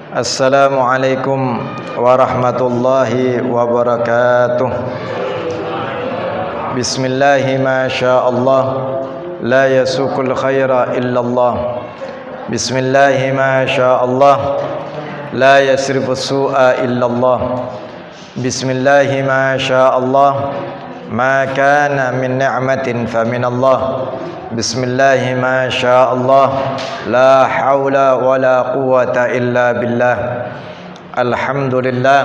Assalamualaikum warahmatullahi wabarakatuh. Bismillahi ma sya'allah, la yasukul khaira illallah. Bismillahi ma sya'allah, la yasrifus su'a illallah. Bismillahi ma sya'allah, ma kana min ni'matin faminallah. Bismillahi ma sya'allah, la hawla wa la quwwata illa billah. Alhamdulillah,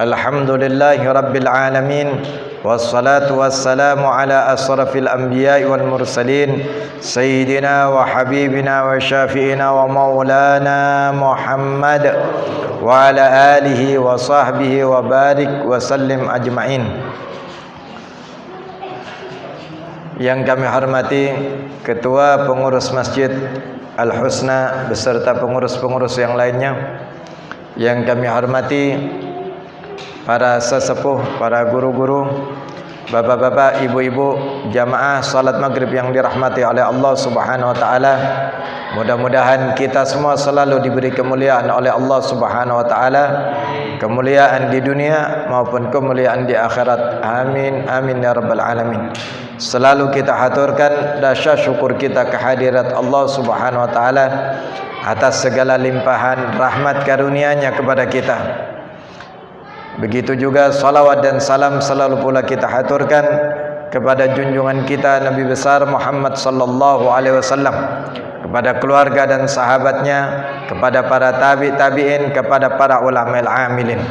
alhamdulillahi rabbil alamin. Wassalatu wassalamu ala asrafil anbiya'i wal mursalin, sayyidina wa habibina wa syafi'ina wa maulana Muhammad wa ala alihi wa sahbihi wa barik wa sallim ajma'in. Yang kami hormati Ketua Pengurus Masjid Al-Husna beserta pengurus-pengurus yang lainnya. Yang kami hormati para sesepuh, para guru-guru, bapak-bapak, ibu-ibu, jamaah salat maghrib yang dirahmati oleh Allah Subhanahu wa taala. Mudah-mudahan kita semua selalu diberi kemuliaan oleh Allah Subhanahu wa taala, kemuliaan di dunia maupun kemuliaan di akhirat. Amin amin ya rabbal alamin. Selalu kita haturkan rasa syukur kita kehadirat Allah Subhanahu wa taala atas segala limpahan rahmat karunia-Nya kepada kita. Begitu juga salawat dan salam selalu pula kita haturkan kepada junjungan kita Nabi besar Muhammad sallallahu alaihi wasallam, kepada keluarga dan sahabatnya, kepada para tabi'in, kepada para ulama al-amilin.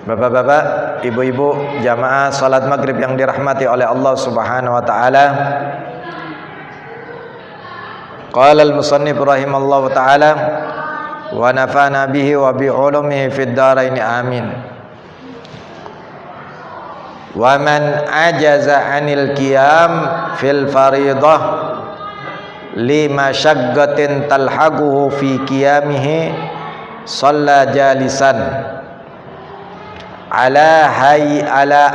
Bapak-bapak, ibu-ibu, jamaah salat maghrib yang dirahmati oleh Allah Subhanahu wa taala. Qala al-musannif rahimallahu taala wa nafa'na bihi wa bi ulumihi fid dharain amin. Wa man ajaza 'anil qiyam fil fariidah li masyaqqatin talhaquhu fi qiyamihi shalla jalisan ala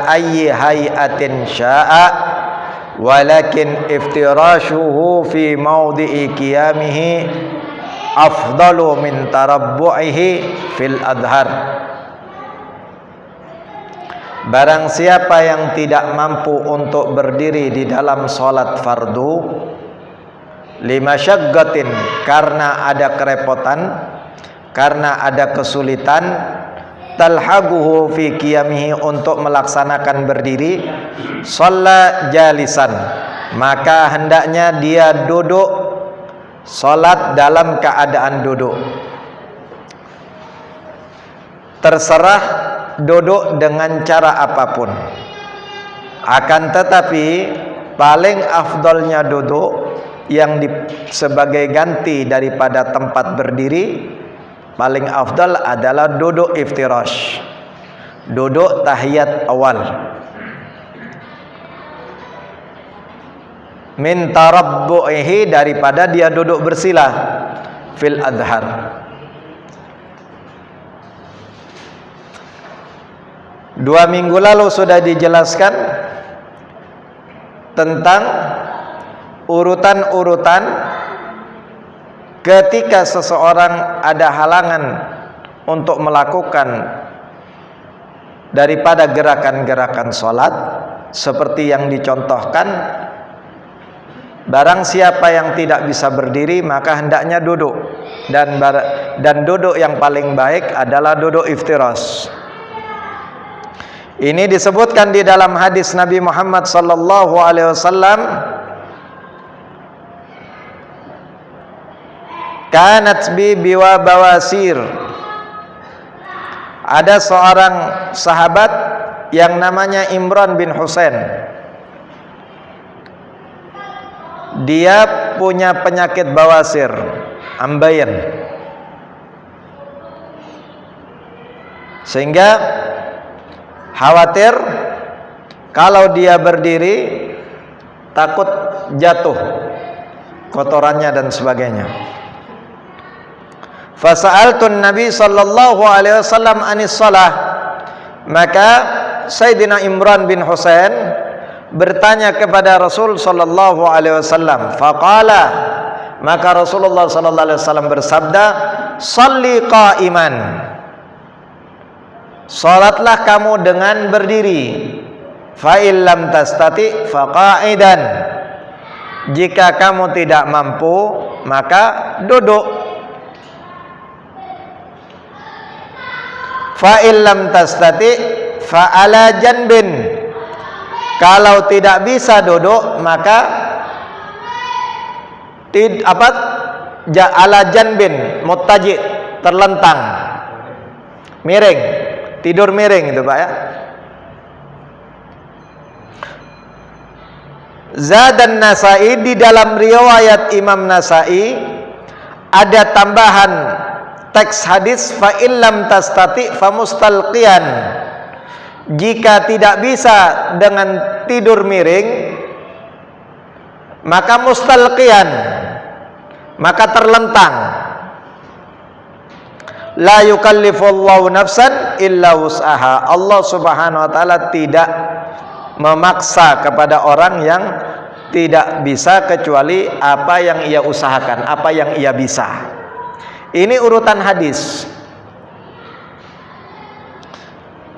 ayyi hayatin sya'a walakin iftirashuhu fi mawdi'i qiyamihi afdalu min tarabbu'ihi fil adhar. Barang siapa yang tidak mampu untuk berdiri di dalam salat fardu limasyaggatin, karena ada kerepotan, karena ada kesulitan, talhaguhu fi qiyamihi, untuk melaksanakan berdiri, shalla jalisan, maka hendaknya dia duduk, salat dalam keadaan duduk. Terserah duduk dengan cara apapun, akan tetapi paling afdolnya duduk yang sebagai ganti daripada tempat berdiri. Paling afdal adalah duduk iftirash, duduk tahiyat awal. Min tarabbu'ihi, daripada dia duduk bersila fil adhar. Dua minggu lalu sudah dijelaskan tentang urutan-urutan ketika seseorang ada halangan untuk melakukan daripada gerakan-gerakan sholat, seperti yang dicontohkan, barang siapa yang tidak bisa berdiri maka hendaknya duduk, dan duduk yang paling baik adalah duduk iftirash. Ini disebutkan di dalam hadis Nabi Muhammad sallallahu alaihi wasallam, kanat bi biwa bawasir. Ada seorang sahabat yang namanya Imran bin Husain. Dia punya penyakit bawasir. ambayan. Sehingga khawatir kalau dia berdiri takut jatuh kotorannya dan sebagainya. Fasa'altun Nabi sallallahu alaihi wasallam anis shalah, maka Sayyidina Imran bin Husain bertanya kepada Rasul sallallahu alaihi wasallam. Faqala, maka Rasulullah sallallahu alaihi wasallam bersabda, "Shalli qa'iman." Salatlah kamu dengan berdiri. Fa illam tastati faqa'idan. Jika kamu tidak mampu, maka duduk. Fa illam tastati fa ala janbin. Kalau tidak bisa duduk, maka ala janbin, muttaji, terlentang, miring, tidur miring itu Pak ya. Zadan Nasai, di dalam riwayat Imam Nasai ada tambahan teks hadis, fa illam tastati fa mustalqiyan. Jika tidak bisa dengan tidur miring, maka mustalqiyan, maka terlentang. La yukallifullahu nafsan illa wus'aha. Allah Subhanahu wa taala tidak memaksa kepada orang yang tidak bisa kecuali apa yang ia usahakan, apa yang ia bisa. Ini urutan hadis.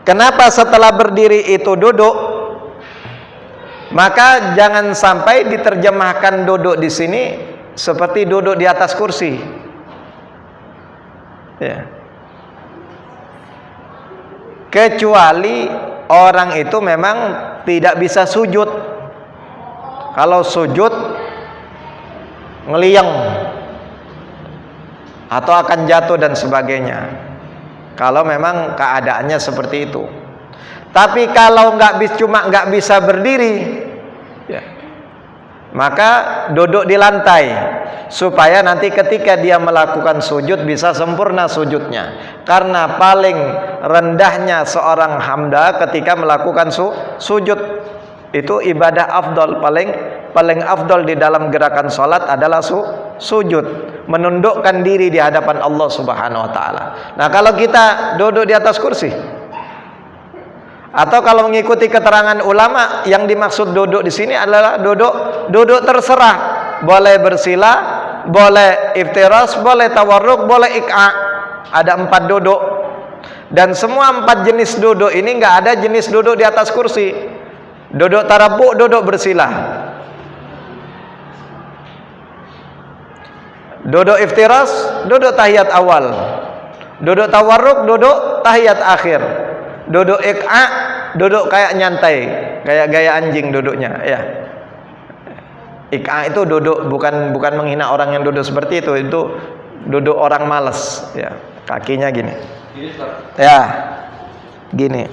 Kenapa setelah berdiri itu duduk? Maka jangan sampai diterjemahkan duduk di sini seperti duduk di atas kursi. Ya. Kecuali orang itu memang tidak bisa sujud. Kalau sujud ngeliyeng atau akan jatuh dan sebagainya. Kalau memang keadaannya seperti itu. Tapi kalau cuma nggak bisa berdiri, ya, maka duduk di lantai supaya nanti ketika dia melakukan sujud bisa sempurna sujudnya. Karena paling rendahnya seorang hamba ketika melakukan sujud itu ibadah afdol, paling afdol di dalam gerakan salat adalah sujud, menundukkan diri di hadapan Allah Subhanahu wa taala. Nah, kalau kita duduk di atas kursi, atau kalau mengikuti keterangan ulama, yang dimaksud duduk di sini adalah duduk terserah, boleh bersila, boleh iftiras, boleh tawarruk, boleh ik'a. Ada 4 duduk, dan semua 4 jenis duduk ini nggak ada jenis duduk di atas kursi. Duduk tarabuk, duduk bersila. Duduk iftiras, duduk tahiyat awal. Duduk tawarruk, duduk tahiyat akhir. Duduk ik'a, duduk kayak nyantai, kayak gaya anjing duduknya, ya. Ik'a itu duduk bukan menghina orang yang duduk seperti itu duduk orang malas, ya. Kakinya gini. Ya. Gini.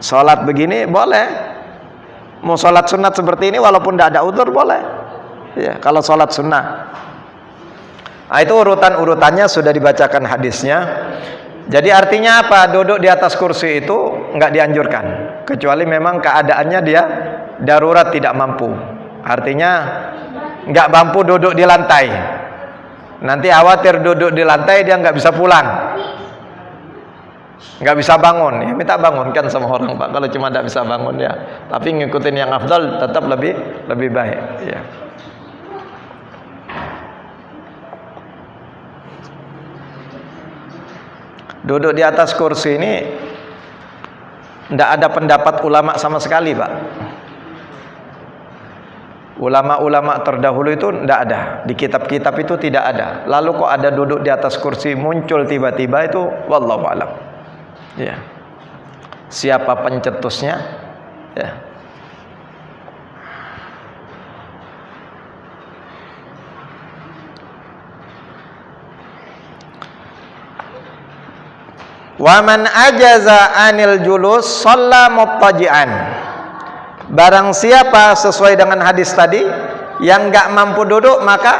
Salat begini boleh. Mau salat sunat seperti ini walaupun tidak ada udzur boleh. Ya, kalau salat sunnah. Nah, itu urutannya sudah dibacakan hadisnya. Jadi artinya apa? Duduk di atas kursi itu nggak dianjurkan, kecuali memang keadaannya dia darurat tidak mampu. Artinya nggak mampu duduk di lantai. Nanti khawatir duduk di lantai dia nggak bisa pulang, nggak bisa bangun. Ya minta bangunkan sama orang Pak. Kalau cuma tidak bisa bangun ya, tapi ngikutin yang afdal tetap lebih baik. Ya. Duduk di atas kursi ini tidak ada pendapat ulama sama sekali Pak. Ulama-ulama terdahulu itu tidak ada, di kitab-kitab itu tidak ada. Lalu kok ada duduk di atas kursi muncul tiba-tiba, itu wallahu alam. Ya. Siapa pencetusnya? Ya. Wa man ajaza anil julus shalla muttaji'an. Barang siapa sesuai dengan hadis tadi Yang nggak mampu duduk maka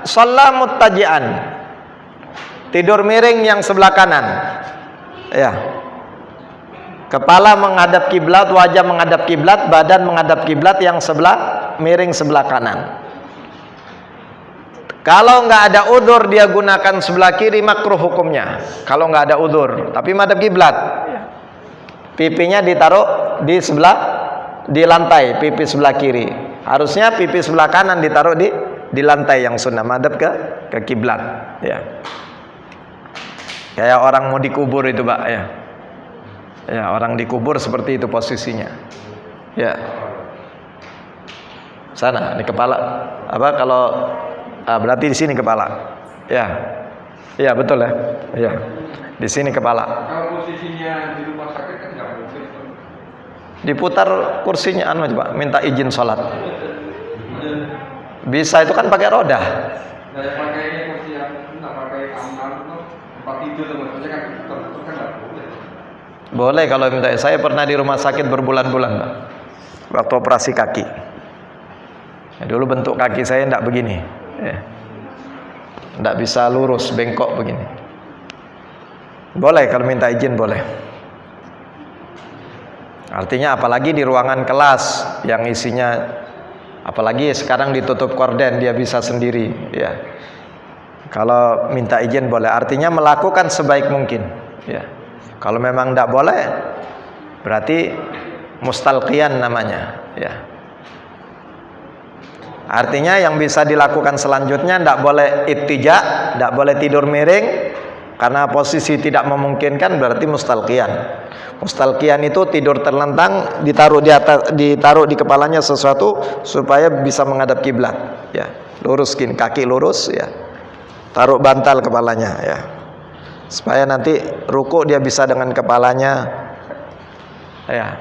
shalla muttaji'an, tidur miring yang sebelah kanan. Ya. Kepala menghadap kiblat, wajah menghadap kiblat, badan menghadap kiblat, yang sebelah miring sebelah kanan. Kalau nggak ada udzur dia gunakan sebelah kiri, makruh hukumnya. Kalau nggak ada udzur, tapi madhab kiblat, pipinya ditaruh di sebelah, di lantai, pipi sebelah kiri. Harusnya pipi sebelah kanan ditaruh di lantai yang sunnah, madhab ke kiblat. Ya. Kayak orang mau dikubur itu, Pak. Ya. Ya, orang dikubur seperti itu posisinya. Ya. Sana, di kepala. Apa kalau berarti di sini kepala. Ya. Ya, betul ya. Ya. Di sini kepala. Kalau posisinya di rumah sakit kan enggak mungkin. Diputar kursinya coba, minta izin sholat. Bisa, itu kan pakai roda. Nah, yang pakainya kursi yang enggak pakai kamar itu tempat tidur maksudnya kan tertutup kan enggak boleh. Boleh kalau minta. Saya pernah di rumah sakit berbulan-bulan, Pak. Waktu operasi kaki. Ya, dulu bentuk kaki saya tidak begini. Ya. Tidak bisa lurus, bengkok begini. Boleh kalau minta izin, boleh. Artinya apalagi di ruangan kelas yang isinya, apalagi sekarang ditutup korden, dia bisa sendiri. Ya. Kalau minta izin boleh. Artinya melakukan sebaik mungkin. Ya. Kalau memang tidak boleh, berarti mustalqiyan namanya. Ya. Artinya yang bisa dilakukan selanjutnya, tidak boleh ittija, tidak boleh tidur miring, karena posisi tidak memungkinkan, berarti mustalqiyan. Mustalqiyan itu tidur terlentang, ditaruh di atas, ditaruh di kepalanya sesuatu supaya bisa menghadap kiblat. Ya, luruskin kaki lurus, ya. Taruh bantal kepalanya, ya. Supaya nanti ruku dia bisa dengan kepalanya, ya.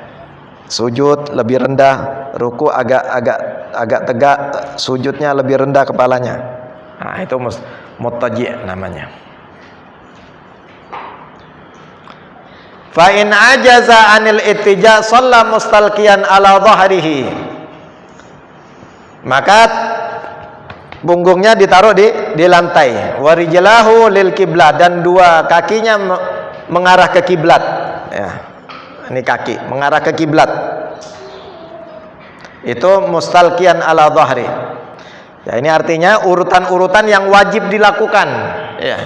Sujud lebih rendah, ruku agak tegak, sujudnya lebih rendah kepalanya. Nah, itu muttaji' namanya. Fa in ajaza anil ittija shalla mustalqiyan ala dhahrihi. Maka punggungnya ditaruh di lantai. Wa rijlahu lil kiblat, dan dua kakinya mengarah ke kiblat. Ya. Ini kaki mengarah ke kiblat. Itu mustalqiyan ala dhahri. Ya, ini artinya urutan-urutan yang wajib dilakukan. Ya.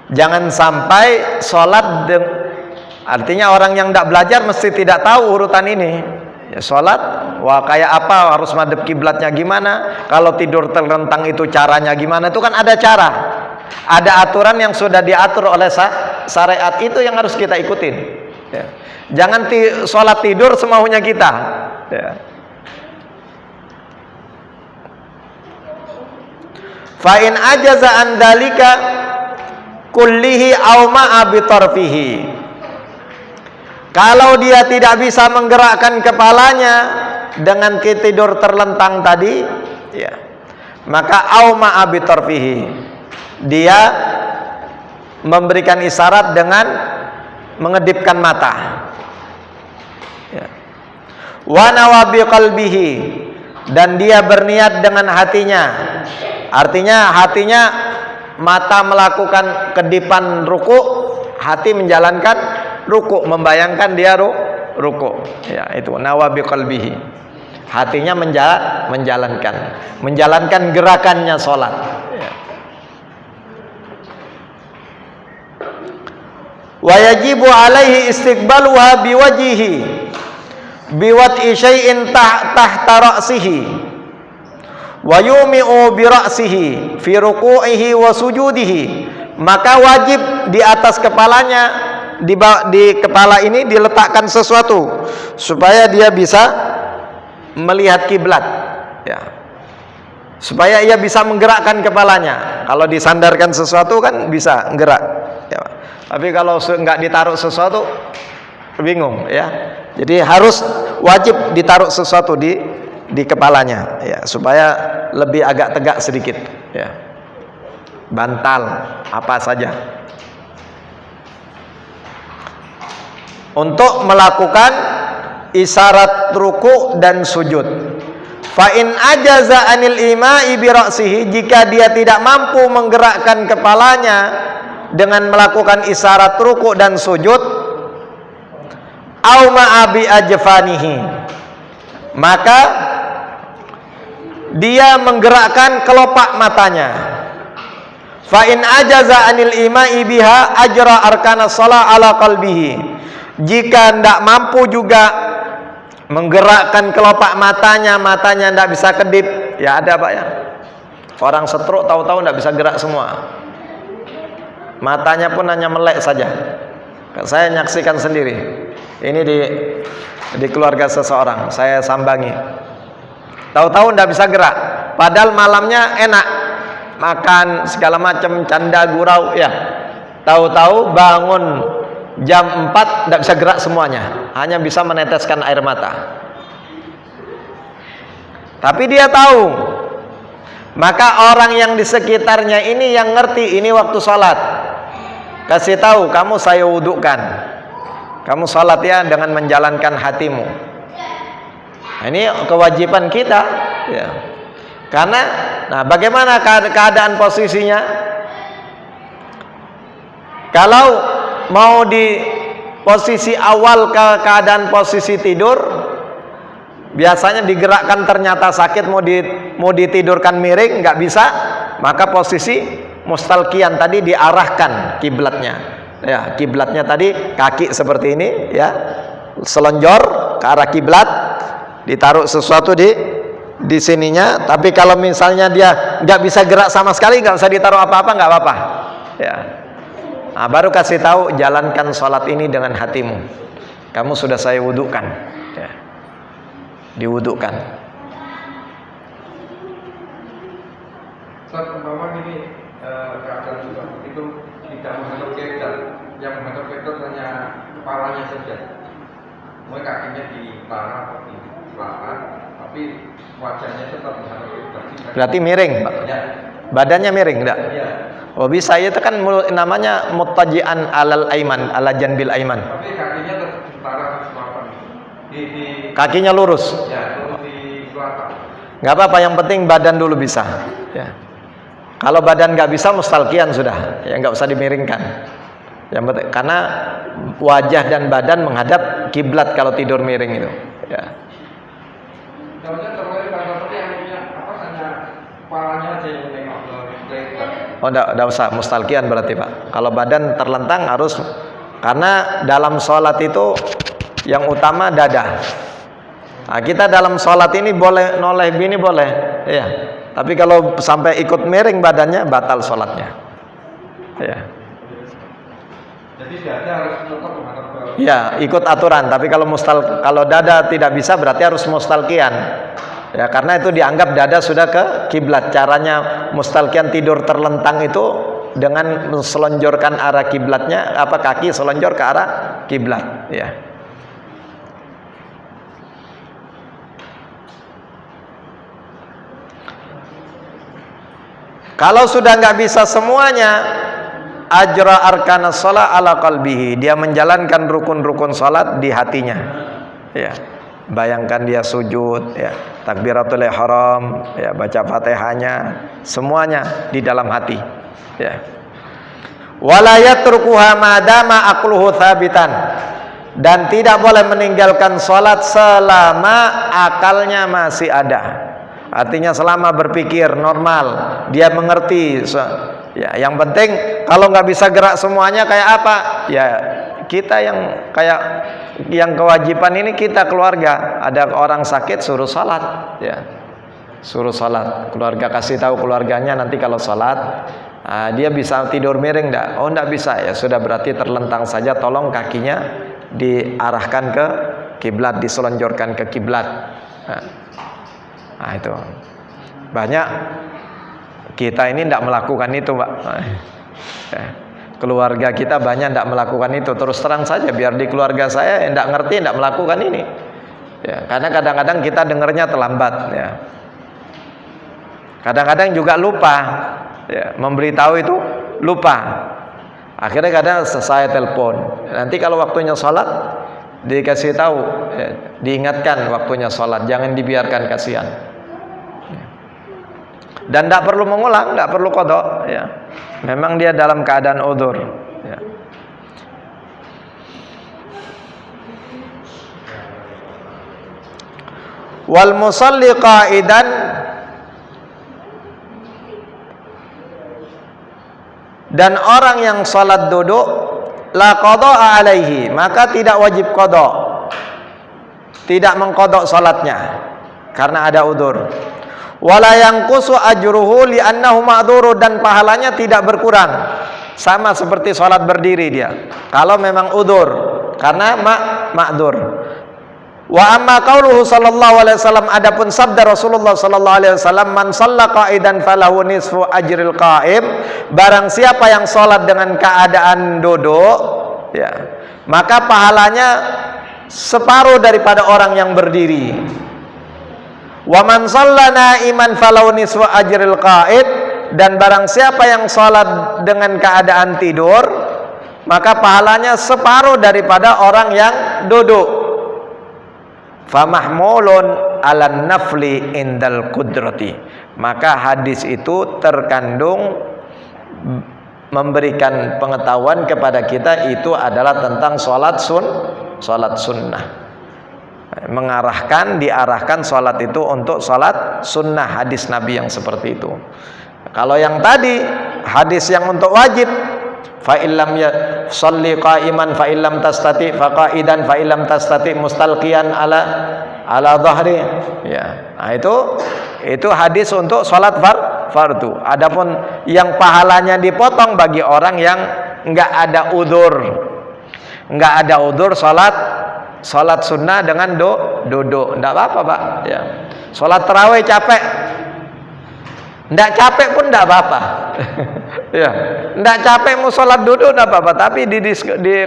Jangan sampai sholat artinya orang yang tidak belajar mesti tidak tahu urutan ini. Ya, sholat, wah kayak apa, harus madhab kiblatnya gimana, kalau tidur terlentang itu caranya gimana, itu kan ada cara, ada aturan yang sudah diatur oleh syariat, itu yang harus kita ikutin. Ya. Jangan sholat tidur semaunya kita. Ya. Fa in ajaza an dalika kullihi aw ma'a bi tarfihi. Kalau dia tidak bisa menggerakkan kepalanya dengan tidur terlentang tadi, ya, maka aw ma'a bi tarfihi, dia memberikan isyarat dengan mengedipkan mata. Ya. Wa nawa bi qalbihi, dan dia berniat dengan hatinya. Artinya hatinya, mata melakukan kedipan ruku, hati menjalankan ruku, membayangkan dia ruku. Ya, itu nawa bi qalbihi. Hatinya menjalankan gerakannya sholat. Ya. Wa yajibu alaihi istiqbaluha biwajhihi biwad'i syai'in tahta ra'sihi wa yumi'u bi ra'sihi fi ruku'ihi wa sujudihi. Maka wajib di atas kepalanya, di kepala ini diletakkan sesuatu supaya dia bisa melihat kiblat, ya. Supaya ia bisa menggerakkan kepalanya. Kalau disandarkan sesuatu kan bisa gerak, ya. Tapi kalau nggak ditaruh sesuatu, bingung, ya. Jadi harus wajib ditaruh sesuatu di kepalanya, ya, supaya lebih agak tegak sedikit, ya. Bantal apa saja untuk melakukan isyarat ruku dan sujud. Fa in ajaza anil ima'i bi ra'sihi, jika dia tidak mampu menggerakkan kepalanya dengan melakukan isyarat ruku' dan sujud, au ma'abi ajfanihi, maka dia menggerakkan kelopak matanya. Fa in ajaza anil ima'i biha ajra arkana shalah ala qalbihi, jika tidak mampu juga menggerakkan kelopak matanya tidak bisa kedip, ya ada Pak ya, orang stroke tahu-tahu tidak bisa gerak semua, matanya pun hanya melek saja. Saya menyaksikan sendiri ini di keluarga seseorang, saya sambangi, tahu-tahu tidak bisa gerak, padahal malamnya enak makan segala macam, canda gurau ya, tahu-tahu bangun jam 4 tidak bisa gerak semuanya, hanya bisa meneteskan air mata. Tapi dia tahu, maka orang yang di sekitarnya ini yang ngerti ini waktu sholat, kasih tahu, kamu saya wudukan, kamu sholat ya dengan menjalankan hatimu. Nah, ini kewajiban kita ya. Karena nah bagaimana keadaan posisinya? Kalau mau di posisi awal keadaan posisi tidur, biasanya digerakkan ternyata sakit, mau ditidurkan miring nggak bisa, maka posisi mustalqiyan tadi diarahkan kiblatnya. Ya, kiblatnya tadi kaki seperti ini ya, selonjor ke arah kiblat, ditaruh sesuatu di sininya. Tapi kalau misalnya dia nggak bisa gerak sama sekali, nggak usah ditaruh apa-apa, nggak apa-apa. Ya. Nah, baru kasih tahu, jalankan sholat ini dengan hatimu. Kamu sudah saya wudukan, ya. Diwudukan. Saat umpama ini keadaan seperti itu tidak menghadap kiblat, yang menghadap kiblat hanya kepalanya saja, mungkin kakinya di utara atau di selatan, tapi wajahnya tetap menghadap kiblat. Berarti miring, Pak? Ya. Badannya miring, enggak? Ya. Oh bisa, itu kan namanya muttaji'an alal aiman, ala janbil aiman. Tapi kakinya tetap di utara atau selatan. Kakinya lurus. Ya, lurus di selatan. Nggak apa-apa, yang penting badan dulu bisa. Ya. Kalau badan nggak bisa, mustalqiyan sudah, ya nggak usah dimiringkan. Yang penting, karena wajah dan badan menghadap kiblat kalau tidur miring itu. Ya. Jangan terlalu seperti yang punya apa hanya kepalanya aja yang menengok ke kiblat. Oh, enggak usah mustalqiyan berarti Pak. Kalau badan terlentang harus, karena dalam sholat itu yang utama dada. Nah, kita dalam sholat ini boleh noleh bini boleh, ya. Tapi kalau sampai ikut miring badannya, batal sholatnya. Ya. Jadi dada harus tetap menghadap ke. Ya, ikut aturan. Tapi kalau kalau dada tidak bisa, berarti harus mustalqiyan. Ya, karena itu dianggap dada sudah ke kiblat. Caranya mustalqiyan tidur terlentang itu dengan selonjorkan arah kiblatnya, kaki selonjor ke arah kiblat, ya. Kalau sudah nggak bisa semuanya, ajra arkana shalah ala qalbihi, dia menjalankan rukun-rukun salat di hatinya. Ya. Bayangkan dia sujud, ya, takbiratul ihram, ya, baca Fatihahnya, semuanya di dalam hati, ya. Wala yatrukuha madama aqluhu thabitan, dan tidak boleh meninggalkan salat selama akalnya masih ada. Artinya selama berpikir normal, dia mengerti. Ya, yang penting kalau nggak bisa gerak semuanya kayak apa? Ya kita yang kewajiban ini kita keluarga. Ada orang sakit suruh salat, ya. Suruh salat. Keluarga kasih tahu keluarganya nanti kalau salat, dia bisa tidur miring enggak? Oh enggak bisa, ya sudah berarti terlentang saja. Tolong kakinya diarahkan ke kiblat, diselonjorkan ke kiblat. Nah itu banyak kita ini tidak melakukan itu, Pak. Keluarga kita banyak tidak melakukan itu. Terus terang saja, biar di keluarga saya tidak ngerti, tidak melakukan ini, ya, karena kadang-kadang kita dengarnya terlambat, ya. Kadang-kadang juga lupa, ya, memberitahu itu lupa. Akhirnya kadang saya telepon, nanti kalau waktunya sholat dikasih tahu, ya, diingatkan waktunya sholat, jangan dibiarkan, kasihan. dan tidak perlu mengulang, tidak perlu qada, ya. Memang dia dalam keadaan udzur, ya. Wal musalli qa'idan, dan orang yang salat duduk, la qada'a alaihi, maka tidak wajib qada, tidak mengqada salatnya karena ada udzur. Wala yanqusu ajruhu li'annahu ma'dzur, dan pahalanya tidak berkurang, sama seperti salat berdiri dia kalau memang udzur, karena ma'dzur. Wa amma qauluhu sallallahu alaihi wasallam, adapun sabda Rasulullah sallallahu alaihi wasallam, man shalla qa'idan falahu nisfu ajril qa'im, barang siapa yang salat dengan keadaan duduk, ya, maka pahalanya separuh daripada orang yang berdiri. Wa man shalla na'iman falahu nisfu ajril qa'id, dan barang siapa yang salat dengan keadaan tidur, maka pahalanya separuh daripada orang yang duduk. Famahmulun ala nafli indal qudrati, maka hadis itu terkandung memberikan pengetahuan kepada kita itu adalah tentang salat sunnah, diarahkan salat itu untuk salat sunnah, hadis Nabi yang seperti itu. Kalau yang tadi hadis yang untuk wajib, fa illam ya sholli qa'iman fa illam tastati fa qa'idan fa illam tastati mustalqiyan ala dhahri, ya. Nah, itu hadis untuk salat fardu. Adapun yang pahalanya dipotong bagi orang yang enggak ada udzur salat sunnah dengan duduk, enggak apa-apa, Pak, ya. Salat tarawih capek, enggak capek pun enggak apa-apa. Ya, enggak capek mau sholat duduk enggak apa-apa, tapi di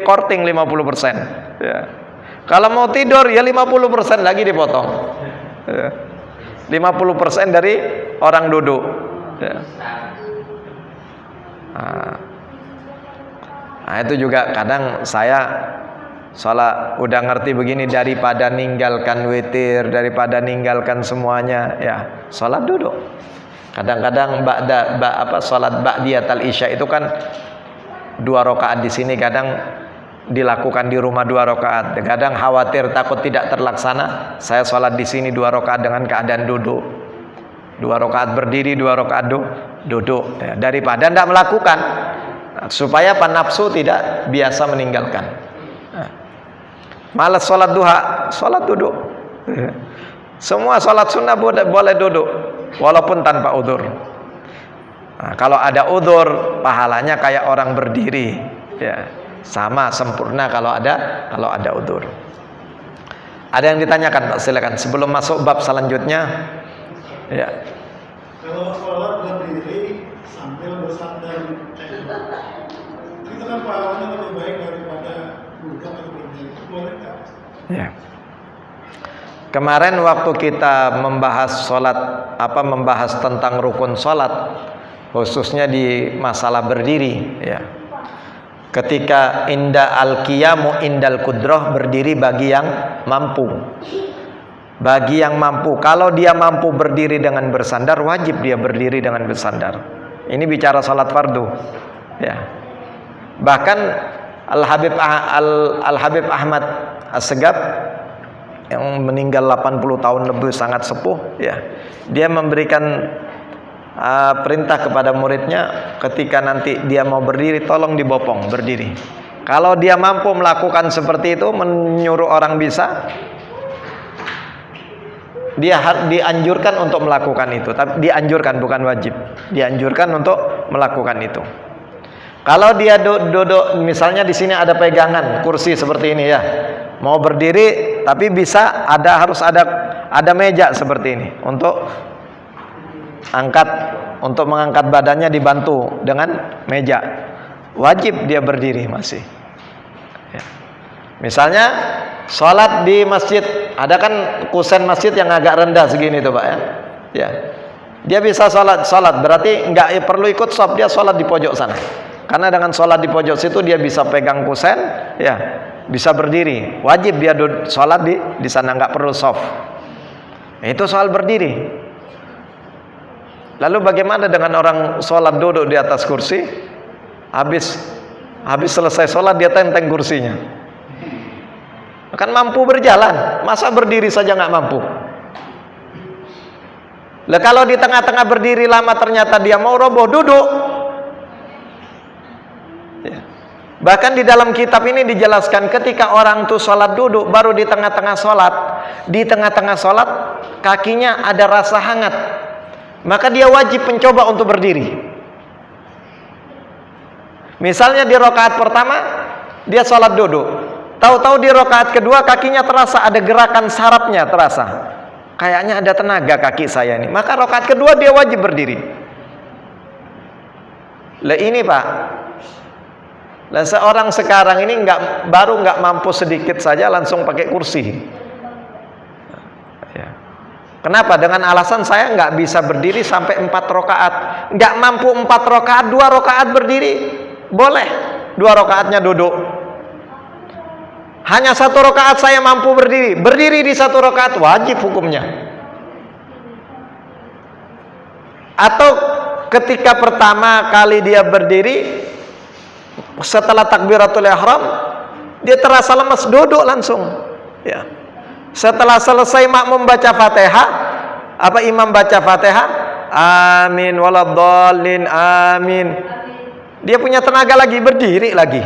korting 50%. Ya. Kalau mau tidur ya 50% lagi dipotong. Ya. 50% dari orang duduk. Ya. Nah, itu juga kadang saya sholat udah ngerti begini, daripada ninggalkan witir, daripada ninggalkan semuanya, ya sholat duduk. Kadang-kadang salat ba'diyatal isya itu kan 2 rakaat di sini, kadang dilakukan di rumah 2 rakaat. Kadang khawatir takut tidak terlaksana, saya salat di sini 2 rakaat dengan keadaan duduk. 2 rakaat berdiri, 2 rakaat duduk. Ya, daripada tidak melakukan, supaya nafsu tidak biasa meninggalkan. Malas salat duha, salat duduk. Semua salat sunnah boleh duduk, walaupun tanpa udzur. Nah, kalau ada udzur, pahalanya kayak orang berdiri, ya, sama sempurna kalau ada udzur. Ada yang ditanyakan, Pak? Silakan sebelum masuk bab selanjutnya. Ya. Kalau sholat berdiri sambil bersandar, itu kan pahalanya lebih baik daripada duduk atau berdiri. Boleh nggak? Ya. Kemarin waktu kita membahas membahas tentang rukun salat, khususnya di masalah berdiri, ya. Ketika inda al-qiyamu indal qudrah, berdiri bagi yang mampu. Bagi yang mampu, kalau dia mampu berdiri dengan bersandar, wajib dia berdiri dengan bersandar. Ini bicara salat fardu, ya. Bahkan Al-Habib Ahmad As-Segaf yang meninggal 80 tahun lebih, sangat sepuh, ya. Dia memberikan perintah kepada muridnya, ketika nanti dia mau berdiri, tolong dibopong berdiri. Kalau dia mampu melakukan seperti itu, menyuruh orang bisa, dia dianjurkan untuk melakukan itu. Tapi dianjurkan, bukan wajib. Dianjurkan untuk melakukan itu. Kalau dia duduk, misalnya di sini ada pegangan kursi seperti ini, ya. Mau berdiri tapi bisa harus ada meja seperti ini untuk mengangkat badannya, dibantu dengan meja. Wajib dia berdiri masih. Ya. Misalnya sholat di masjid, ada kan kusen masjid yang agak rendah segini tuh, Pak, ya. Ya. Dia bisa sholat berarti nggak perlu ikut shop, dia sholat di pojok sana. Karena dengan sholat di pojok situ dia bisa pegang kusen, ya, bisa berdiri. Wajib dia sholat di sana, nggak perlu soft. Itu soal berdiri. Lalu bagaimana dengan orang sholat duduk di atas kursi? Habis selesai sholat dia tenteng kursinya. Kan mampu berjalan, masa berdiri saja nggak mampu? Lah kalau di tengah-tengah berdiri lama ternyata dia mau roboh, duduk. Ya. Bahkan di dalam kitab ini dijelaskan ketika orang tuh sholat duduk, baru di tengah-tengah sholat kakinya ada rasa hangat, maka dia wajib mencoba untuk berdiri. Misalnya di rakaat pertama dia sholat duduk, tahu-tahu di rakaat kedua kakinya terasa ada gerakan sarafnya, terasa kayaknya ada tenaga kaki saya ini, maka rakaat kedua dia wajib berdiri. Lah ini Pak, lah seorang sekarang ini baru nggak mampu sedikit saja langsung pakai kursi. Ya. Kenapa? Dengan alasan saya nggak bisa berdiri sampai 4 rakaat, nggak mampu 4 rakaat, 2 rakaat berdiri boleh, 2 rakaatnya duduk. Hanya 1 rakaat saya mampu berdiri di 1 rakaat wajib hukumnya. Atau ketika pertama kali dia berdiri, setelah takbiratul ihram dia terasa lemas, duduk langsung. Ya. Setelah selesai makmum baca Fatihah, imam baca Fatihah, amin waladdallin, amin. Dia punya tenaga lagi, berdiri lagi.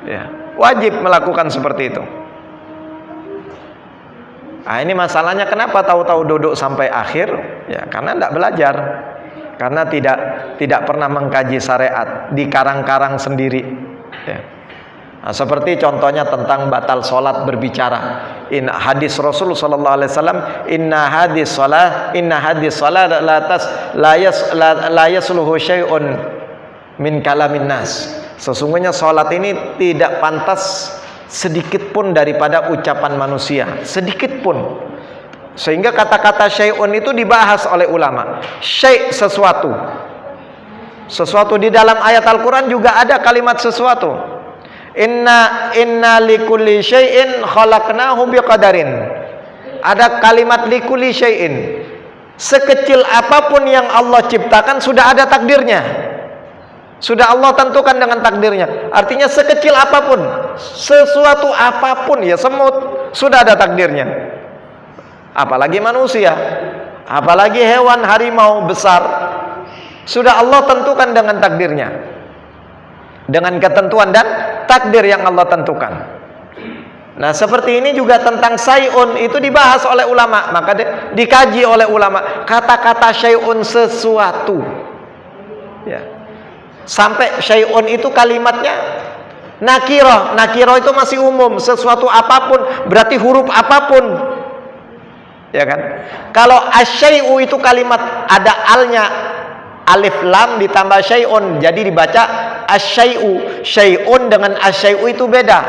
Ya. Wajib melakukan seperti itu. Nah, ini masalahnya kenapa tahu-tahu duduk sampai akhir? Ya, karena tidak belajar. Karena tidak pernah mengkaji syariat, dikarang-karang sendiri. Ya. Nah, seperti contohnya tentang batal sholat berbicara. Hadis Rasul sallallahu alaihi wasallam, inna hadis salat la yasluhu syai'un min kalamin nas. Sesungguhnya sholat ini tidak pantas sedikit pun daripada ucapan manusia, sedikit pun. Sehingga kata-kata syai'un itu dibahas oleh ulama. Syai' sesuatu di dalam ayat Al-Quran juga ada kalimat sesuatu. Inna likulli syai'in khalaqnahu biqadarin. Ada kalimat likulli syai'in. Sekecil apapun yang Allah ciptakan sudah ada takdirnya. Sudah Allah tentukan dengan takdirnya. Artinya sekecil apapun, sesuatu apapun, ya semut, sudah ada takdirnya. Apalagi manusia, apalagi hewan harimau besar, sudah Allah tentukan dengan takdirnya, dengan ketentuan dan takdir yang Allah tentukan. Nah seperti ini juga tentang syai'un, itu dibahas oleh ulama, maka dikaji oleh ulama. Kata-kata syai'un sesuatu, ya. Sampai syai'un itu kalimatnya nakirah. Nakirah itu masih umum, sesuatu apapun, berarti huruf apapun, ya kan? Kalau asyai'u itu kalimat ada alnya, alif lam ditambah syai'un, jadi dibaca asyai'u. Syai'un dengan asyai'u itu beda.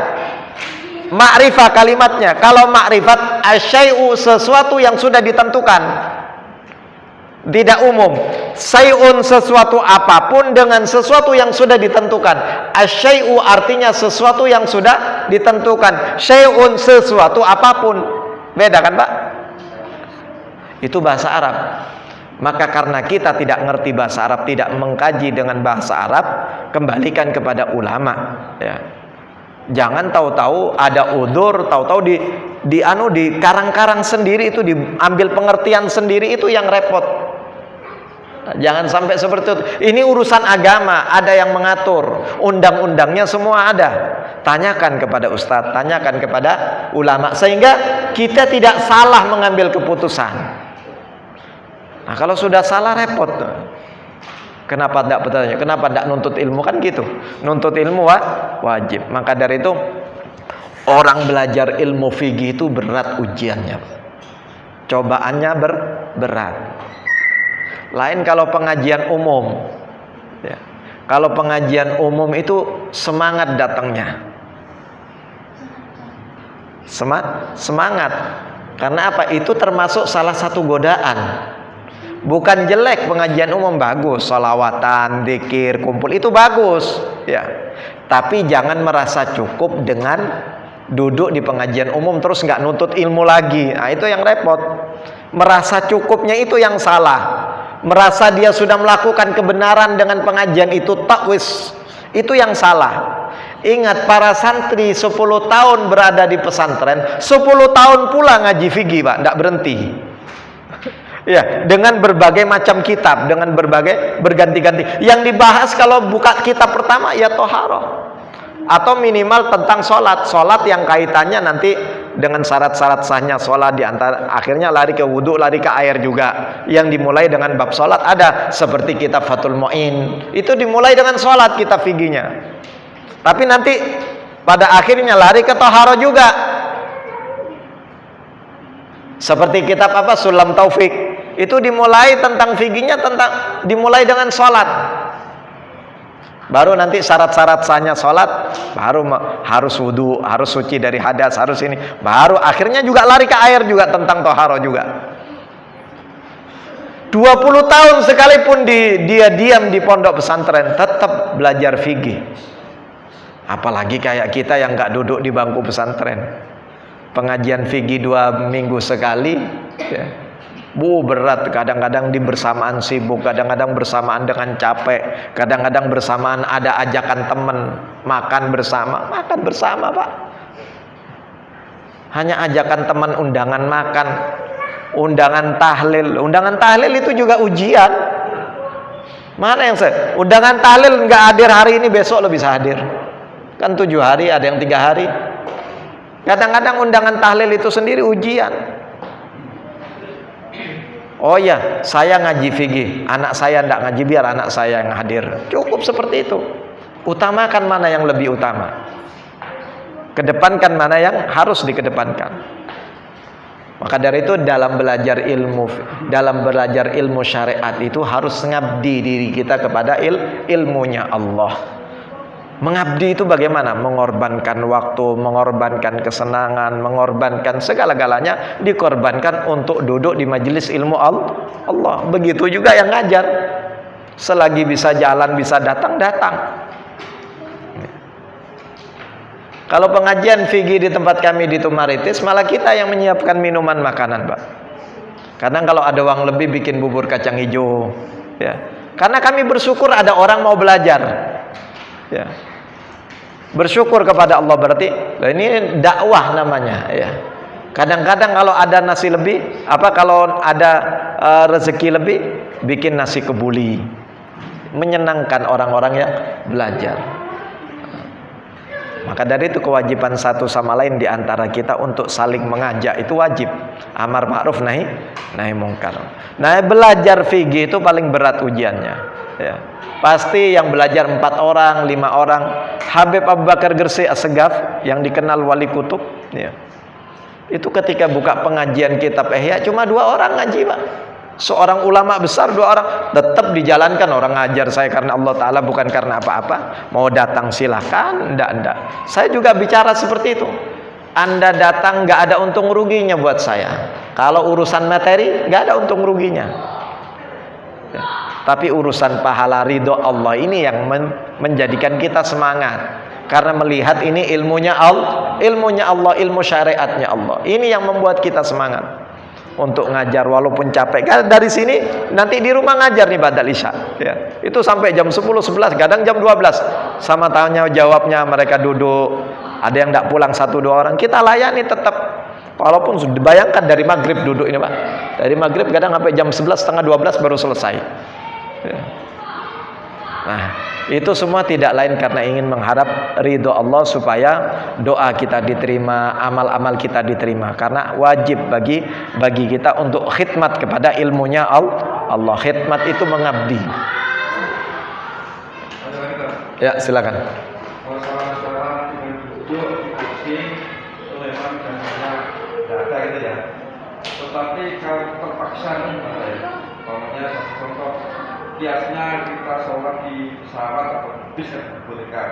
Ma'rifah kalimatnya, kalau ma'rifat asyai'u sesuatu yang sudah ditentukan, tidak umum. Syai'un sesuatu apapun dengan sesuatu yang sudah ditentukan. Asyai'u artinya sesuatu yang sudah ditentukan. Syai'un sesuatu apapun. Beda kan Pak? Itu bahasa Arab. Maka karena kita tidak ngerti bahasa Arab, tidak mengkaji dengan bahasa Arab, kembalikan kepada ulama, ya. Jangan tahu-tahu ada udzur, tahu-tahu di karang-karang sendiri, itu diambil pengertian sendiri, itu yang repot. Jangan sampai seperti itu. Ini urusan agama, ada yang mengatur, undang-undangnya semua ada. Tanyakan kepada ustadz, tanyakan kepada ulama, sehingga kita tidak salah mengambil keputusan. Nah kalau sudah salah repot. Kenapa tidak bertanya? Kenapa tidak nuntut ilmu? Kan gitu. Nuntut ilmu wajib. Maka dari itu orang belajar ilmu fikih itu berat ujiannya, cobaannya berat. Lain kalau pengajian umum, ya. Kalau pengajian umum itu semangat datangnya, semangat. Karena apa? Itu termasuk salah satu godaan. Bukan jelek pengajian umum, bagus, sholawatan, dzikir, kumpul, itu bagus, ya. Tapi jangan merasa cukup dengan duduk di pengajian umum terus nggak nuntut ilmu lagi. Nah itu yang repot. Merasa cukupnya itu yang salah. merasa dia sudah melakukan kebenaran dengan pengajian itu, takwis. Itu yang salah. Ingat, para santri 10 tahun berada di pesantren, 10 tahun pula ngaji fikih, Pak, tidak berhenti. Ya, dengan berbagai macam kitab, dengan berbagai berganti-ganti. Yang dibahas kalau buka kitab pertama ya toharoh, atau minimal tentang sholat yang kaitannya nanti dengan syarat-syarat sahnya sholat, diantara akhirnya lari ke wudhu, lari ke air juga. Yang dimulai dengan bab sholat ada, seperti kitab Fathul Mu'in, itu dimulai dengan sholat kitab fikihnya. Tapi nanti pada akhirnya lari ke toharoh juga, seperti kitab apa, Sulam Taufik, itu dimulai tentang fikihnya, dimulai dengan sholat. Baru nanti syarat-syarat sahnya sholat, baru harus wudhu, harus suci dari hadas, harus ini. Baru akhirnya juga lari ke air juga, tentang toharoh juga. 20 tahun sekalipun dia diam di pondok pesantren, tetap belajar fikih. Apalagi kayak kita yang nggak duduk di bangku pesantren, pengajian fikih 2 minggu sekali, ya. Berat, kadang-kadang di bersamaan sibuk, kadang-kadang bersamaan dengan capek, kadang-kadang bersamaan ada ajakan teman makan bersama Pak. Hanya ajakan teman, undangan makan, undangan tahlil itu juga ujian. Mana yang undangan tahlil nggak hadir hari ini, besok lo bisa hadir, kan 7 hari, ada yang 3 hari. Kadang-kadang undangan tahlil itu sendiri ujian. Oh ya, saya ngaji fikih, anak saya tidak ngaji, biar anak saya yang hadir. Cukup seperti itu. Utamakan mana yang lebih utama, kedepankan mana yang harus dikedepankan. Maka dari itu dalam belajar ilmu syariat itu harus ngabdi diri kita kepada ilmunya Allah. Mengabdi itu bagaimana? Mengorbankan waktu, mengorbankan kesenangan, mengorbankan segala-galanya, dikorbankan untuk duduk di majelis ilmu Allah. Begitu juga yang ngajar, selagi bisa jalan, bisa datang. Kalau pengajian fikih di tempat kami di Tumaritis, malah kita yang menyiapkan minuman makanan, Pak. Kadang kalau ada uang lebih bikin bubur kacang hijau, ya. Karena kami bersyukur ada orang mau belajar, ya. Bersyukur kepada Allah, berarti ini dakwah namanya, ya. Kadang-kadang kalau ada nasi lebih, kalau ada rezeki lebih, bikin nasi kebuli, menyenangkan orang-orang yang belajar. Maka dari itu kewajiban satu sama lain di antara kita untuk saling mengajak itu wajib. Amar ma'ruf nahi mungkar. Nah, belajar fikih itu paling berat ujiannya, ya. Pasti yang belajar 4 orang, 5 orang. Habib Abu Bakar Gresik As-Segaf yang dikenal wali kutub, ya. Itu ketika buka pengajian kitab Ihya cuma 2 orang ngaji, Pak. Seorang ulama besar 2 orang, tetap dijalankan. Orang ngajar saya karena Allah Ta'ala, bukan karena apa-apa. Mau datang silahkan, enggak. Saya juga bicara seperti itu. Anda datang nggak ada untung ruginya buat saya. Kalau urusan materi nggak ada untung ruginya, ya. Tapi urusan pahala ridho Allah ini yang menjadikan kita semangat. Karena melihat ini ilmunya Allah, ilmu syariatnya Allah. Ini yang membuat kita semangat untuk ngajar walaupun capek. Karena dari sini nanti di rumah ngajar nih badal isya, ya. Itu sampai jam 10, 11, kadang jam 12. Sama tanya jawabnya mereka duduk. Ada yang tidak pulang 1-2 orang, kita layani tetap. Walaupun sudah bayangkan dari maghrib duduk ini, Pak. Dari maghrib kadang sampai jam 11, setengah 12 baru selesai. Ya. Nah, itu semua tidak lain karena ingin mengharap ridho Allah, supaya doa kita diterima, amal-amal kita diterima. Karena wajib bagi kita untuk khidmat kepada ilmunya Allah. Khidmat itu mengabdi. Ya, silakan. Tetapi kalau terpaksa nih, umpamanya contoh, biasanya kita sholat di pesawat atau bis yang dibolehkan.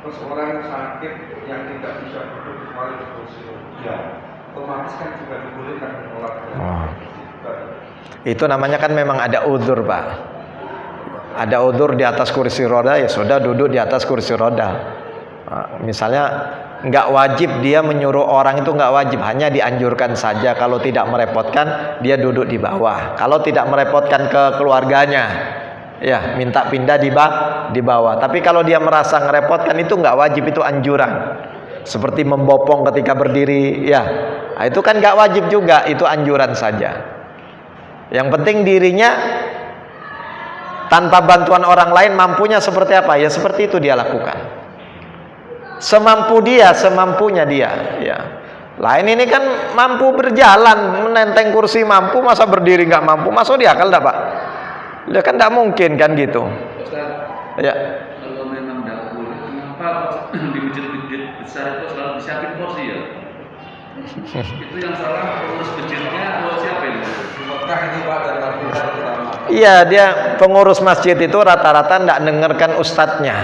Terus orang sakit yang tidak bisa duduk kecuali di kursi roda, otomatis kan juga dibolehkan sholat. Itu namanya kan memang ada udzur, Pak. Ada udzur di atas kursi roda, ya sudah duduk di atas kursi roda. Misalnya nggak wajib dia menyuruh orang, itu nggak wajib, hanya dianjurkan saja. Kalau tidak merepotkan, dia duduk di bawah. Kalau tidak merepotkan ke keluarganya, ya minta pindah di bawah. Tapi kalau dia merasa ngerepotkan, itu nggak wajib, itu anjuran. Seperti membopong ketika berdiri, ya itu kan nggak wajib juga, itu anjuran saja. Yang penting dirinya tanpa bantuan orang lain mampunya seperti apa, ya seperti itu dia lakukan. Semampu dia, semampunya dia, ya. Lain ini kan mampu berjalan, menenteng kursi mampu, masa berdiri nggak mampu, masuk dia akal dah Pak? Ya kan nggak mungkin kan gitu. Ustaz, Ya. kalau memang dapur, kenapa di masjid-masjid besar itu selalu disiapin porsi ya? Itu yang salah pengurus masjidnya atau siapa ini? Mekah ini Pak dan Madinah terutama. Iya, dia pengurus masjid itu rata-rata nggak dengarkan ustadznya.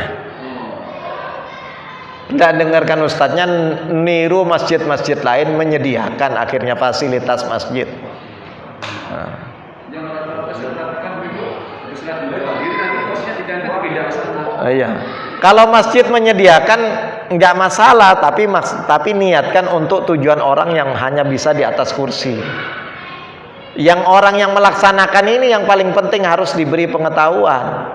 Nggak dengarkan ustadznya, niru masjid-masjid lain menyediakan akhirnya fasilitas masjid. Nah. Yang rata-rata saya perhatikan begitu, setelah dulu berdiri nanti porsinya diganti pindah ke sana. Iya. Kalau masjid menyediakan nggak masalah, tapi niatkan untuk tujuan orang yang hanya bisa di atas kursi. Yang orang yang melaksanakan ini yang paling penting harus diberi pengetahuan.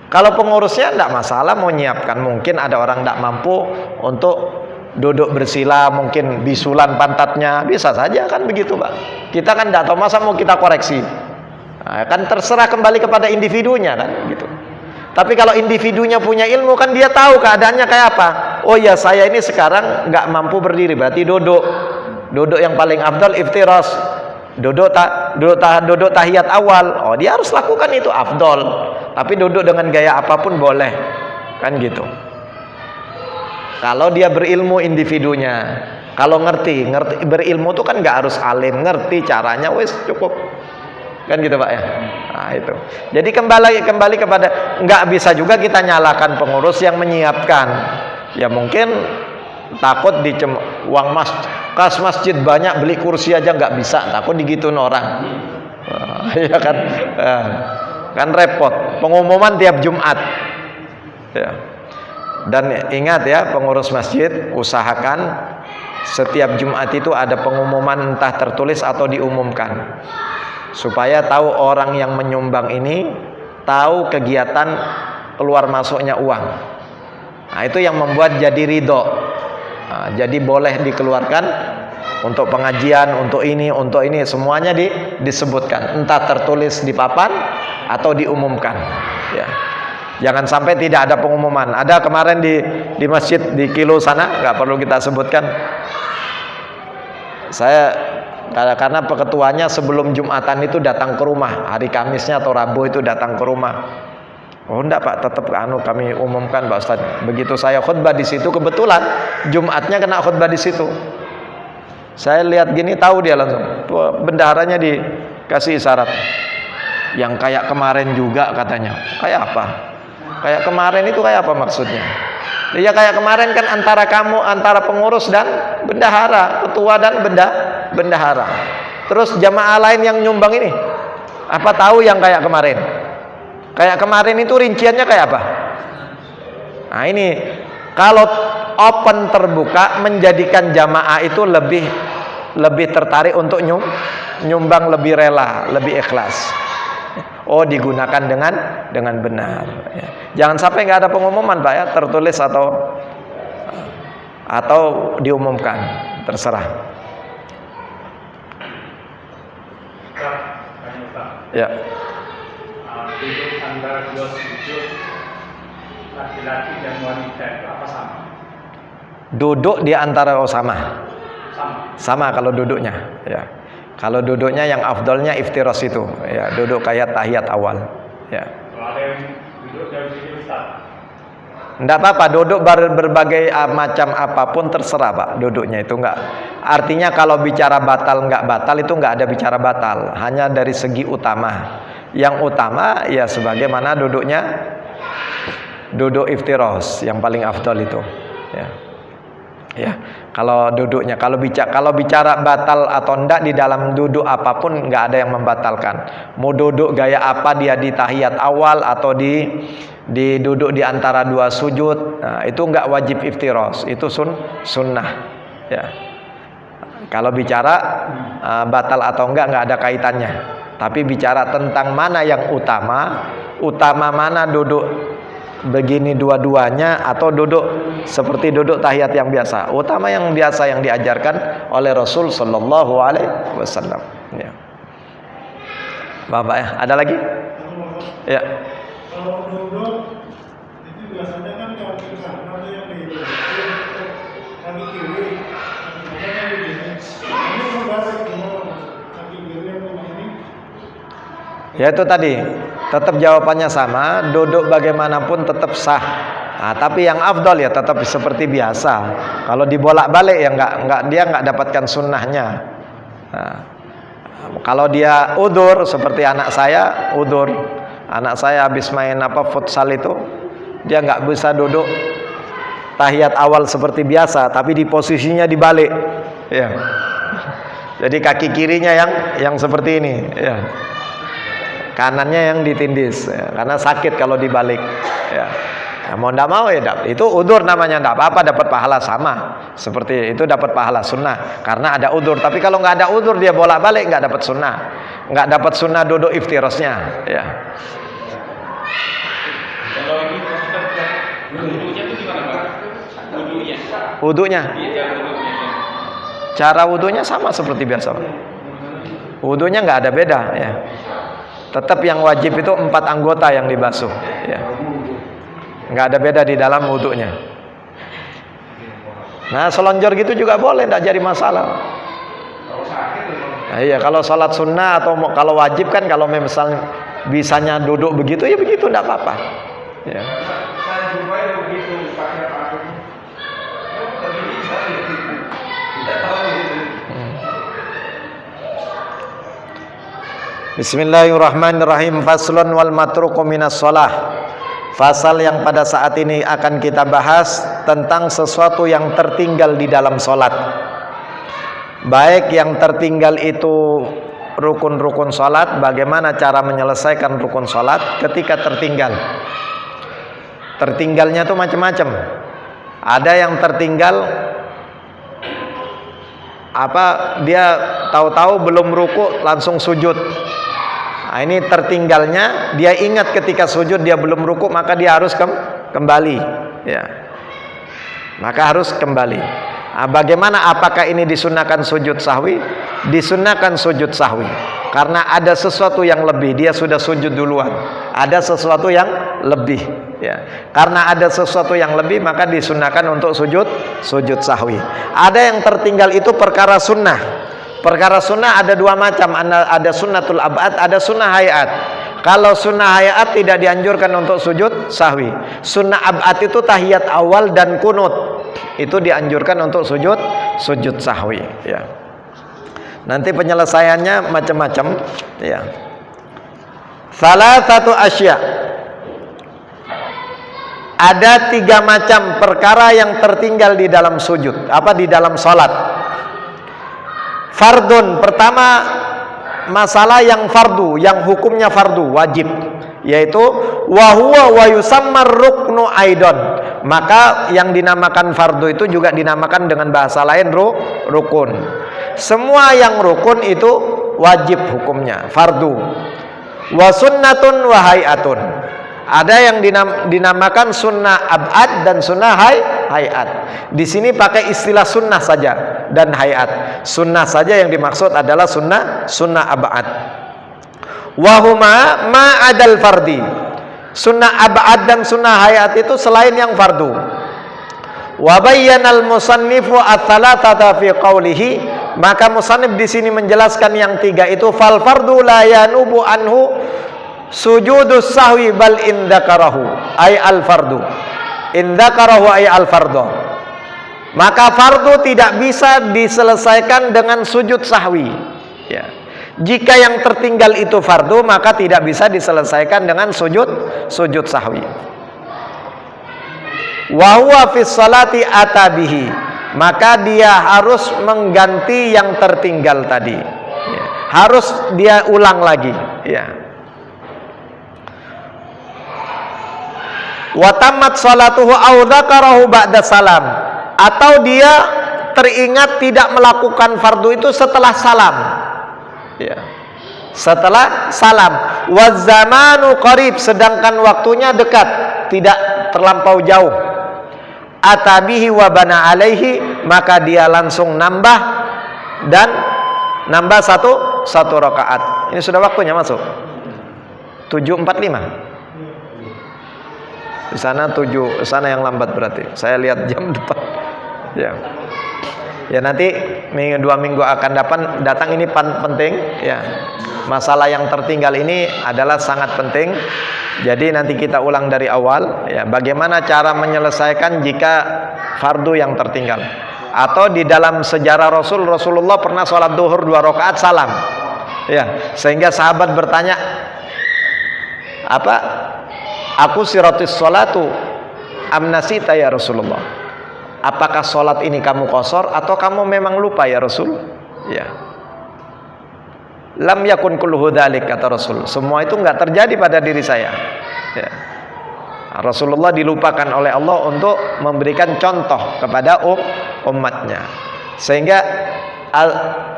Kalau pengurusnya tidak masalah mau nyiapkan, mungkin ada orang tidak mampu untuk duduk bersila, mungkin bisulan pantatnya, bisa saja kan begitu Pak. Kita kan tidak tahu, masa mau kita koreksi. Nah, kan terserah kembali kepada individunya kan gitu. Tapi kalau individunya punya ilmu kan dia tahu keadaannya kayak apa. Oh ya saya ini sekarang nggak mampu berdiri, berarti duduk yang paling afdal iftiras. Duduk tahiyat awal. Oh, dia harus lakukan itu afdol. Tapi duduk dengan gaya apapun boleh. Kan gitu. Kalau dia berilmu individunya. Kalau ngerti berilmu itu kan nggak harus alim, ngerti caranya wis cukup. Kan gitu Pak ya. Nah, itu. Jadi kembali kepada, nggak bisa juga kita nyalakan pengurus yang menyiapkan. Ya mungkin takut uang kas masjid banyak, beli kursi aja nggak bisa, takut digituin orang. Ya kan, kan repot. Pengumuman tiap Jumat. Ya. Dan ingat ya pengurus masjid, usahakan setiap Jumat itu ada pengumuman entah tertulis atau diumumkan, supaya tahu orang yang menyumbang ini tahu kegiatan keluar masuknya uang. Nah itu yang membuat jadi ridho. Nah, jadi boleh dikeluarkan untuk pengajian, untuk ini semuanya disebutkan, entah tertulis di papan atau diumumkan. Ya. Jangan sampai tidak ada pengumuman. Ada kemarin di masjid di Kilo sana, nggak perlu kita sebutkan. Saya karena ketuanya sebelum Jumatan itu datang ke rumah, hari Kamisnya atau Rabu itu datang ke rumah. Oh enggak Pak, tetap kami umumkan Pak Ustaz. Begitu saya khutbah di situ, kebetulan Jumatnya kena khutbah di situ. Saya lihat gini, tahu dia langsung. Bendaharanya dikasih isyarat. Yang kayak kemarin juga katanya. Kayak apa? Kayak kemarin itu kayak apa maksudnya? Ya kayak kemarin kan antara pengurus dan bendahara, ketua dan bendahara. Terus jamaah lain yang nyumbang ini, apa tahu yang kayak kemarin? Kayak kemarin itu rinciannya kayak apa? Nah ini kalau open terbuka menjadikan jamaah itu lebih tertarik untuk nyumbang, lebih rela, lebih ikhlas. Oh digunakan dengan benar. Ya. Jangan sampai nggak ada pengumuman Pak ya, tertulis atau diumumkan, terserah. Ya. Duduk antara dua sujud laki-laki dan wanita itu apa sama? Duduk di antara sama kalau duduknya ya. Kalau duduknya yang afdolnya iftiras itu ya, duduk kayak tahiyat awal ya. Kalau ada yang duduk dari sini Ustaz, enggak apa-apa, duduk berbagai macam apapun terserah Pak, duduknya itu enggak. Artinya kalau bicara batal enggak batal itu enggak ada bicara batal, hanya dari segi utama. Yang utama ya sebagaimana duduk iftiras yang paling afdal itu ya. Ya. Kalau duduknya, kalau bicara batal atau enggak di dalam duduk apapun nggak ada yang membatalkan. Mau duduk gaya apa dia di tahiyat awal atau di duduk di antara dua sujud, nah, itu nggak wajib iftirash, itu sunnah. Ya. Kalau bicara batal atau enggak ada kaitannya. Tapi bicara tentang mana yang utama mana duduk begini dua-duanya atau duduk seperti duduk tahiyat yang biasa. Utama yang biasa yang diajarkan oleh Rasul sallallahu alaihi wasallam. Ya. Bapak ya, ada lagi? Ya. Kalau duduk itu biasanya kan kaki kanan yang di kaki kiri, kaki kanan yang begini. Ini membalik gimana? Kaki kiri yang begini. Ya itu tadi, tetap jawabannya sama, duduk bagaimanapun tetap sah. Nah, tapi yang afdal ya tetap seperti biasa. Kalau dibolak-balik ya dia nggak dapatkan sunnahnya. Nah, kalau dia udur seperti anak saya habis main futsal itu, dia nggak bisa duduk tahiyat awal seperti biasa, tapi di posisinya dibalik. Ya. Jadi kaki kirinya yang seperti ini. Ya. Kanannya yang ditindis, ya, karena sakit kalau dibalik. Ya. Ya, mau ndak mau ya itu udur namanya, ndak apa-apa, dapat pahala sama. Seperti itu dapat pahala sunnah karena ada udur. Tapi kalau nggak ada udur dia bolak-balik nggak dapat sunnah, nggak dapat sunnah duduk iftirasnya. Ya. Kalau ini wudhunya itu gimana Pak? Wudhunya? Cara wudhunya sama seperti biasa. Wudhunya nggak ada beda. Ya. Tetap yang wajib itu 4 anggota yang dibasuh. Ya. Nggak ada beda di dalam wudhunya. Nah selonjor gitu juga boleh, nggak jadi masalah. Nah, iya kalau sholat sunnah atau kalau wajib kan, kalau misalnya bisanya duduk begitu ya begitu, nggak apa-apa. Ya. Saya jumpai begitu pakai pakai. Tapi bisa tidak tahu gitu. Bismillahirrahmanirrahim. Faslun wal matruku minas shalah. Fasal yang pada saat ini akan kita bahas tentang sesuatu yang tertinggal di dalam sholat. Baik yang tertinggal itu rukun-rukun sholat, bagaimana cara menyelesaikan rukun sholat ketika tertinggal. Tertinggalnya itu macam-macam. Ada yang tertinggal dia tahu-tahu belum ruku langsung sujud. Nah, ini tertinggalnya, dia ingat ketika sujud dia belum ruku, maka dia harus kembali. Ya. Maka harus kembali. Nah, bagaimana, apakah ini disunahkan sujud sahwi? Disunahkan sujud sahwi. Karena ada sesuatu yang lebih, dia sudah sujud duluan. Ada sesuatu yang lebih. Ya. Karena ada sesuatu yang lebih, maka disunahkan untuk sujud sahwi. Ada yang tertinggal itu perkara sunnah. Perkara sunnah ada 2 macam, ada sunnatul ab'ad, ada sunnah hayat. Kalau sunnah hayat tidak dianjurkan untuk sujud sahwi. Sunnah ab'ad itu tahiyat awal dan kunut, itu dianjurkan untuk sujud sahwi. Ya. Nanti penyelesaiannya macam-macam. Ya. Salah satu asya. Ada 3 macam perkara yang tertinggal di dalam sujud, di dalam sholat. Fardun, pertama masalah yang fardu, yang hukumnya fardu, wajib, yaitu wa huwa wa yusammar ruknu aidon. Maka yang dinamakan fardu itu juga dinamakan dengan bahasa lain rukun. Semua yang rukun itu wajib hukumnya, fardu. Wa sunnatun wa hayatun. Ada yang dinamakan sunnah ab'ad dan sunnah hayat. Di sini pakai istilah sunnah saja dan hayat. Sunnah saja yang dimaksud adalah sunnah ab'ad. Wahuma ma'adal fardi. Sunnah ab'ad dan sunnah hayat itu selain yang fardu. Wa bayyanal musannifu ats-tsalatsata fi qawlihi. Maka musannif di sini menjelaskan yang 3 itu, fal fardu la yanubu anhu sujudus sahwi bal indakarahu ay al fardu, indakarahu ay al fardu. Maka fardu tidak bisa diselesaikan dengan sujud sahwi. Ya. Jika yang tertinggal itu fardu, maka tidak bisa diselesaikan dengan sujud sahwi. Wa huwa fis salati atabihi. maka dia harus mengganti yang tertinggal tadi. Ya. Harus dia ulang lagi. Ya. Wa tammat salatuhu aw dzakarahu ba'da salam, atau dia teringat tidak melakukan fardu itu setelah salam. Ya. Setelah salam. Wa zamanu qarib, sedangkan waktunya dekat, tidak terlampau jauh. Atabihi wa bana alaihi, maka dia langsung nambah dan nambah satu rakaat. Ini sudah waktunya masuk 7.45. Di sana 7, sana yang lambat berarti. Saya lihat jam depan. Ya. Ya nanti 2 minggu akan datang ini penting ya. Masalah yang tertinggal ini adalah sangat penting. Jadi nanti kita ulang dari awal ya, bagaimana cara menyelesaikan jika fardu yang tertinggal. Atau di dalam sejarah Rasulullah pernah sholat duhur 2 rakaat salam. Ya, sehingga sahabat bertanya, apa? Aku siratis sholatu amnasita ya Rasulullah. Apakah sholat ini kamu qasar atau kamu memang lupa ya Rasul? Ya. Lam yakun kulluhu dzalik, kata Rasul. Semua itu enggak terjadi pada diri saya. Ya. Rasulullah dilupakan oleh Allah untuk memberikan contoh kepada umatnya. Sehingga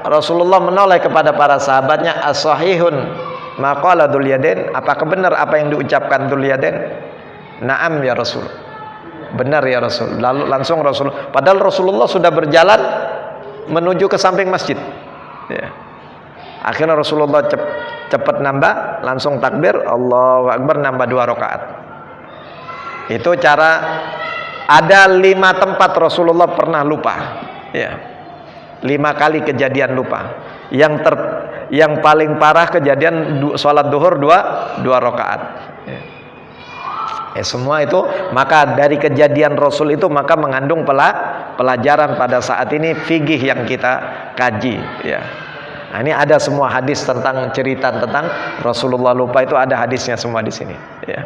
Rasulullah menoleh kepada para sahabatnya, as-sahihun maqala Dzul Yadain, apakah benar apa yang diucapkan Dzul Yadain? Naam ya Rasul. Benar ya Rasul. Lalu langsung padahal Rasulullah sudah berjalan menuju ke samping masjid. Ya. Akhirnya Rasulullah cepat nambah, langsung takbir, Allahu Akbar, nambah 2 rakaat. Itu cara. Ada 5 tempat Rasulullah pernah lupa. Ya. 5 kali kejadian lupa. Yang paling parah kejadian sholat duhur 2 rakaat. Ya. Semua itu, maka dari kejadian Rasul itu maka mengandung pelajaran pada saat ini fikih yang kita kaji. Ya. Nah, ini ada semua hadis tentang cerita tentang Rasulullah lupa, itu ada hadisnya semua di sini. Ya.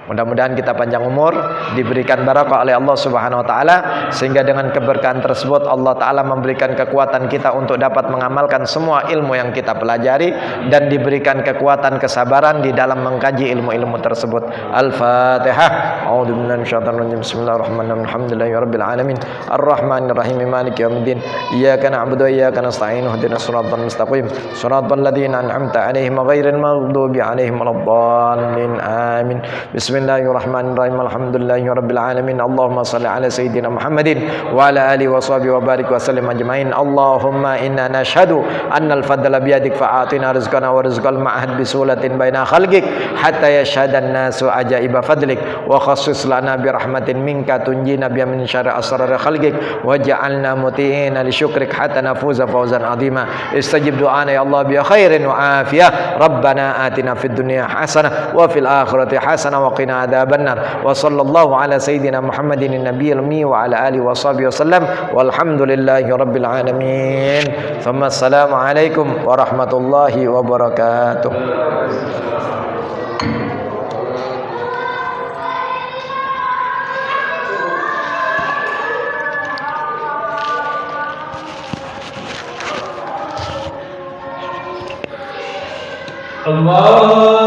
Mudah-mudahan kita panjang umur, diberikan barakah oleh Allah Subhanahu wa taala, sehingga dengan keberkahan tersebut Allah taala memberikan kekuatan kita untuk dapat mengamalkan semua ilmu yang kita pelajari, dan diberikan kekuatan kesabaran di dalam mengkaji ilmu-ilmu tersebut. Al-Fatihah. A'udzubillahi minasyaitonir rajim. Bismillahirrahmanirrahim. Alhamdulillahirabbil alamin. Arrahmanirrahim. Maliki yaumiddin. Iyyaka na'budu wa iyyaka nasta'in. Ihdinas siratal mustaqim. Shiratal ladzina an'amta 'alaihim ghairil maghdubi 'alaihim waladdallin. Amin. Bismillahirrahmanirrahim. Alhamdulillahirabbil alamin. Allahumma shalli ala sayyidina Muhammadin wa ala alihi wa sahbihi wa barik wa sallim ajmain. Allahumma inna nashhadu annal fadla biyadik fa'atina rizqana wa rizqal ma'had bisulatin baina khalqik hatta yashhadan nasu ajaiba fadlik wa khassis lana bi rahmatin minka tunjina bi min syarri asrar khalqik waj'alna muti'ina li syukrik hatta nafuza fawzan 'azima. Istajib du'ana ya Allah bi khairin wa afiyah. Rabbana atina fid dunya hasanah wa fil akhirati hasanah wa qina adzabannar. Wa sallallahu ala sayyidina Muhammadin nabiyil ummi wa ala alihi wa sahbihi wasallam. Walhamdulillahi rabbil alamin. Thumma assalamu alaikum warahmatullahi wabarakatuh. Allah